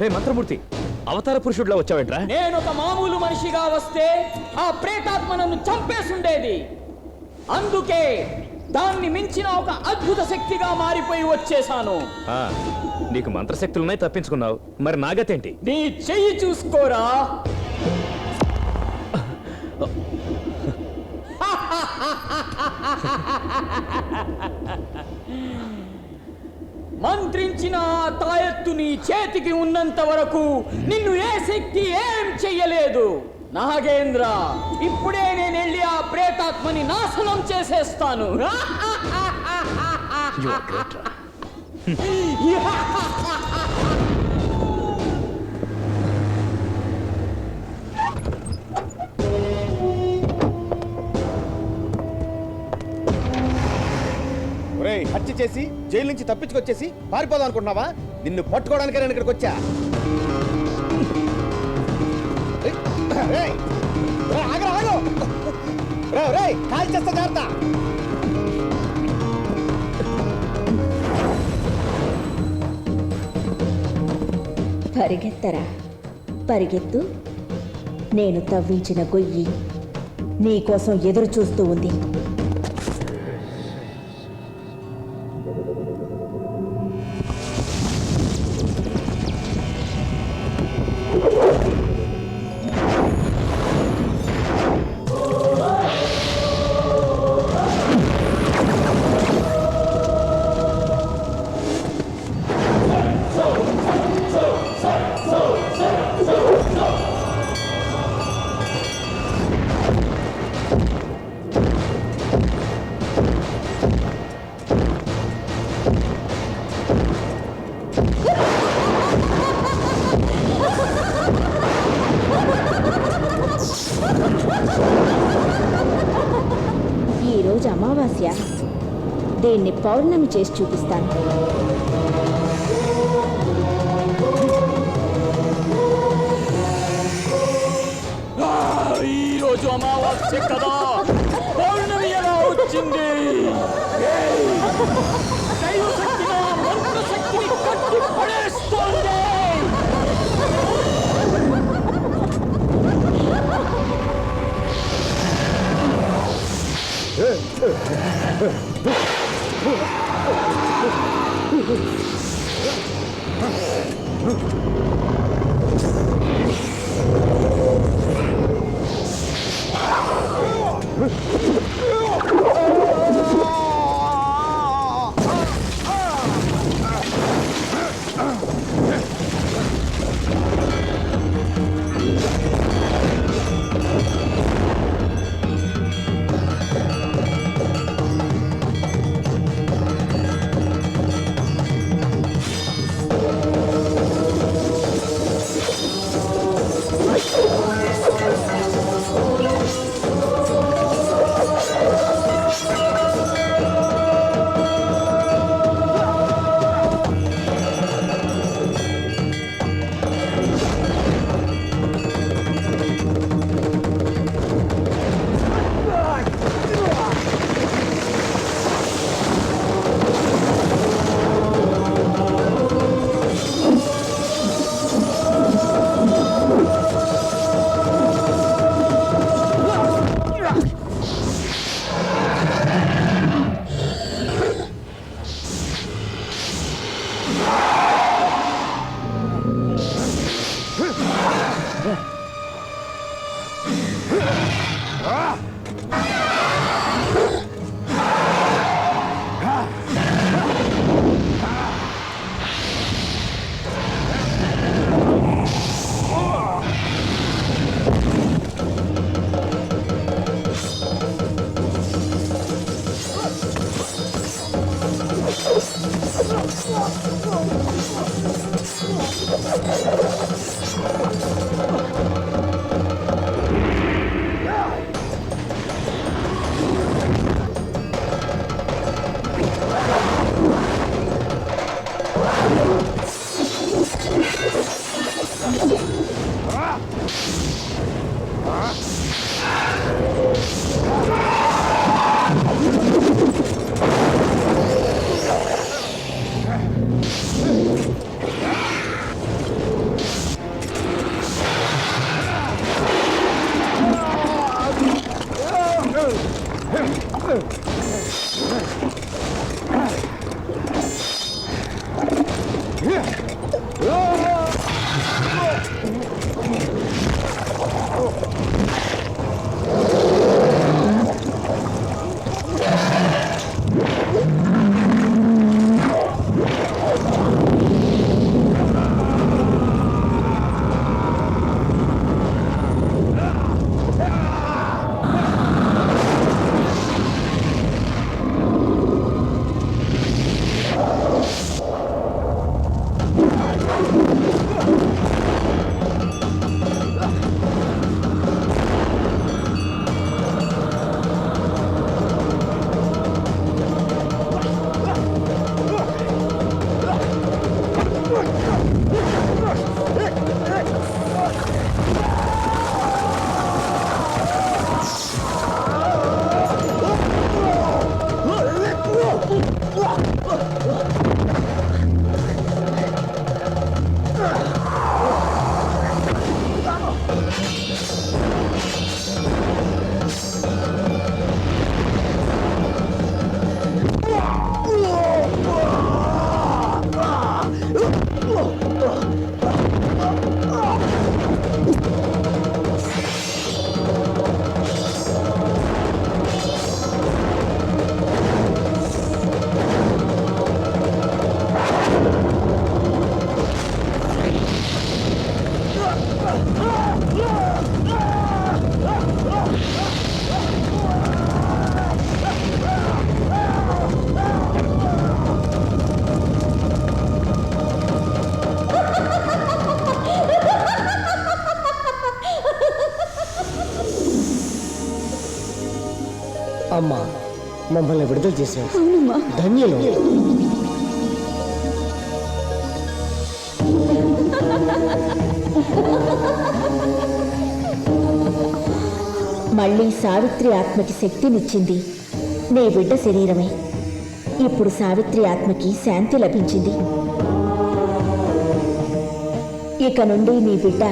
రే మంత్రమూర్తి, అవతార పురుషుడిలా వచ్చావేంట్రా? నేను ఒక మామూలు మనిషిగా వస్తే ఆ ప్రేతాత్మ నన్ను చంపేసుండేది. అందుకే దాన్ని మించిన ఒక అద్భుత శక్తిగా మారిపోయి వచ్చేసాను. నీకు మంత్రశక్తులున్నాయి, తప్పించుకున్నావు. మరి నాగతేంటి? నీ చెయ్యి చూసుకోరా. మంత్రించిన ఆ తాయెత్తు నీ చేతికి ఉన్నంత వరకు నిన్ను ఏ శక్తి ఏం చెయ్యలేదు. నాగేంద్ర, ఇప్పుడే నేను వెళ్ళి ఆ ప్రేతాత్మని నాశనం చేసేస్తాను. హత్య చేసి జైలు నుంచి తప్పించుకొచ్చేసి పారిపోదాం అనుకుంటున్నావా? నిన్ను పట్టుకోవడానికే నేను ఇక్కడికి వచ్చా. కాల్ చేస్తా జాగ్రత్త. పరిగెత్తరా, పరిగెత్తు. నేను తవ్వించిన గొయ్యి నీకోసం ఎదురు చూస్తూ ఉంది. ఈరోజు అమావాస్య, దీన్ని పౌర్ణమి చేసి చూపిస్తాను. ఈరోజు అమావాస్య కదా, పౌర్ణమి ఎలా వచ్చింది? దైవశక్తి నా మంత్రశక్తిని కట్టి పడేస్తోంది. అమ్మా మమ్మల్ని విడుదల చేశారు. అవునమ్మా. ధన్యులు. మళ్ళీ సావిత్రి ఆత్మకి శక్తినిచ్చింది నీ బిడ్డ శరీరమే. ఇప్పుడు సావిత్రి ఆత్మకి శాంతి లభించింది. ఇక నుండి నీ బిడ్డ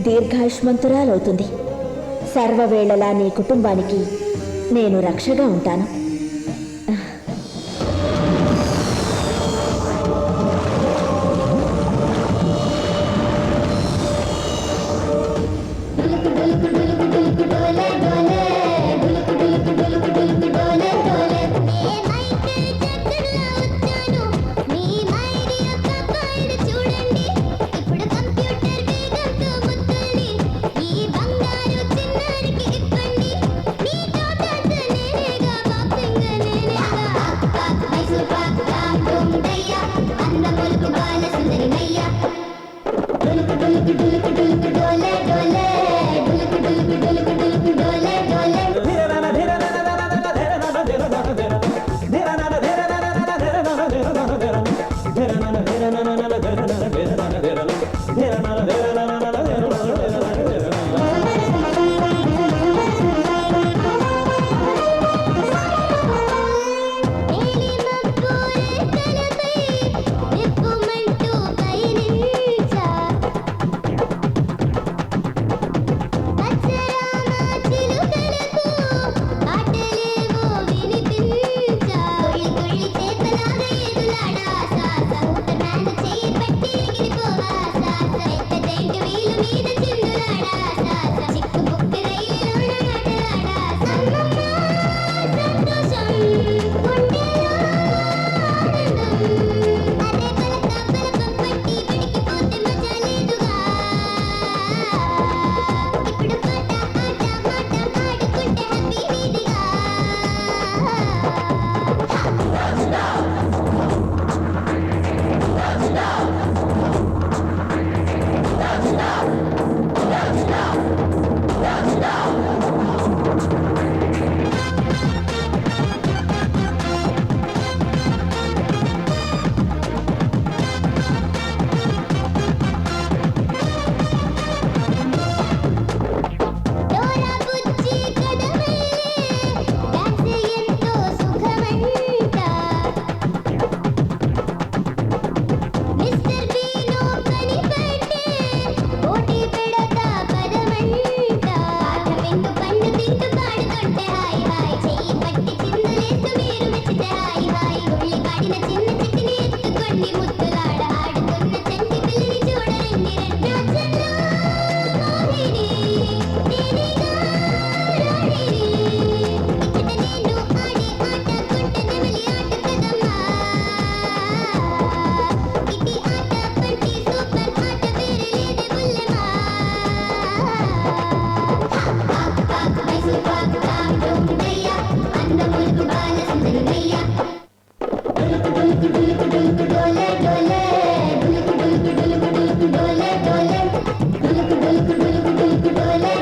దీర్ఘాయుష్మంతురాలవుతుంది. సర్వవేళలా నీ కుటుంబానికి నేను రక్షగా ఉంటాను. డోలే